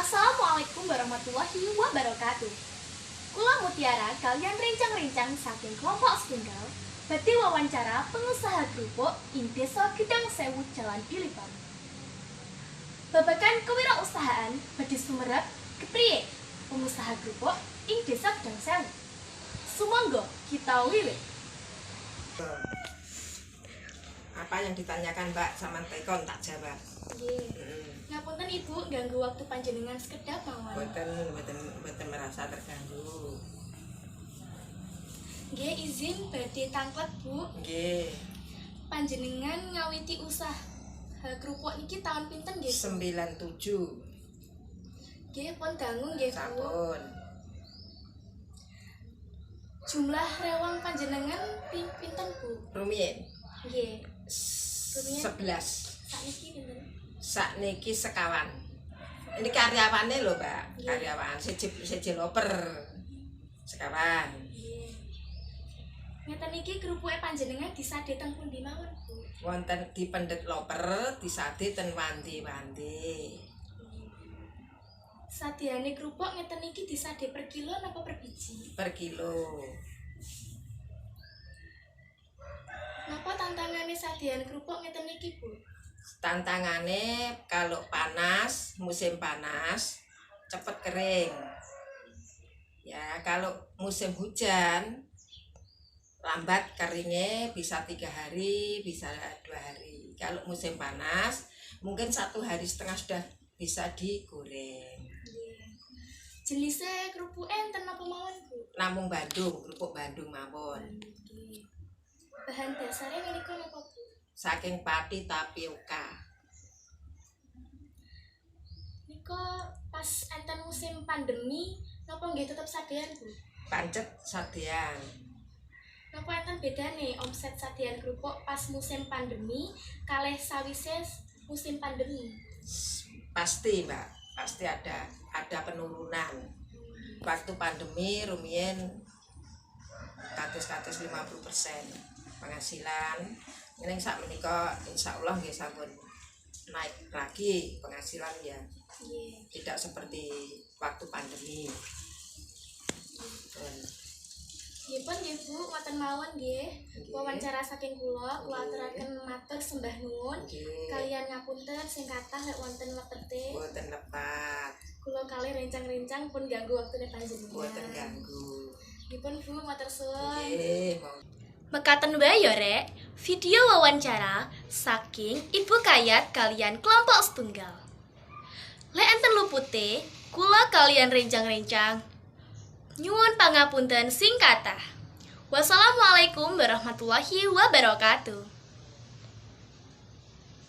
Assalamualaikum warahmatullahi wabarakatuh. Kula Mutiara kalian rencang-rencang saking kelompok setunggal badhe wawancara pengusaha kerupuk ing Desa Gedang Sewu Jalan Dilipan. Babagan kewirausahaan badhe sumerep kepriye pengusaha kerupuk ing Desa Gedang Sewu. Sumangga kita wiwit. Apa yang ditanyakan Mbak sama Tekon tak jawab. Ngapunten Ibu ganggu waktu panjenengan sekedap mawon. Mboten merasa terganggu. Nggih izin badhe tanglet Bu. Nggih. Panjenengan ngawiti usaha kerupuk niki tahun pinten nggih? 97. Nggih pun dangu nggih Bu. Sampun. Jumlah rewang panjenengan pinten Bu? Rumiyin. Nggih. 11. Sakniki pinten? Sakniki sekawan. Ini karyawane lho, Mbak. Nggih. Karyawan siji loper. Sekawan. Nggih. Ngeten niki kerupuke panjenengan disade teng pundi mawon Bu? Wonten di Pendet Loper, disade ten Wanti-wanti. Sadyane kerupuk ngeten niki disade per kilo napa per biji? Per kilo. Napa tantangane sadyan kerupuk ngeten niki Bu? Tantangannya kalau panas, musim panas cepet kering. Ya, kalau musim hujan lambat keringnya, bisa 3 hari, bisa 2 hari. Kalau musim panas mungkin 1 hari setengah sudah bisa digoreng. Jenisnya kerupuk enten apa mawon Bu? Namung Bandung, kerupuk Bandung mawon. Bahan dasarnya menika napa Bu? Saking pati tapioka. Nika pas enten musim pandemi napa nggih tetep sadean Bu? Pancet sadean. Napa enten bedane omset sadean kerupuk pas musim pandemi kalih sawise musim pandemi? Pasti Mbak, pasti ada penurunan. Waktu pandemi rumiyin kados 50% penghasilan. Ini sak menika insyaallah nggih sampun naik lagi penghasilan ya. Tidak seperti waktu pandemi. Nggih pun nggih Bu, ngoten mawon nggih. Wawancara saking kula aturaken matur sembah nuwun. Kalian ngapunten sing kathah lek wonten wekte. Mboten lepat. Kula kalih rencang-rencang pun ganggu waktune panjenengan. Mboten ganggu. Nggih pun Bu, matur suwun. Nggih, Mekaten wae ya rek, video wawancara saking Ibu Kayat kalian kelompok setunggal. Lek enten lupute, kula kalian rencang-rencang nyuwun pangapunten sing kathah. Wassalamualaikum warahmatullahi wabarakatuh.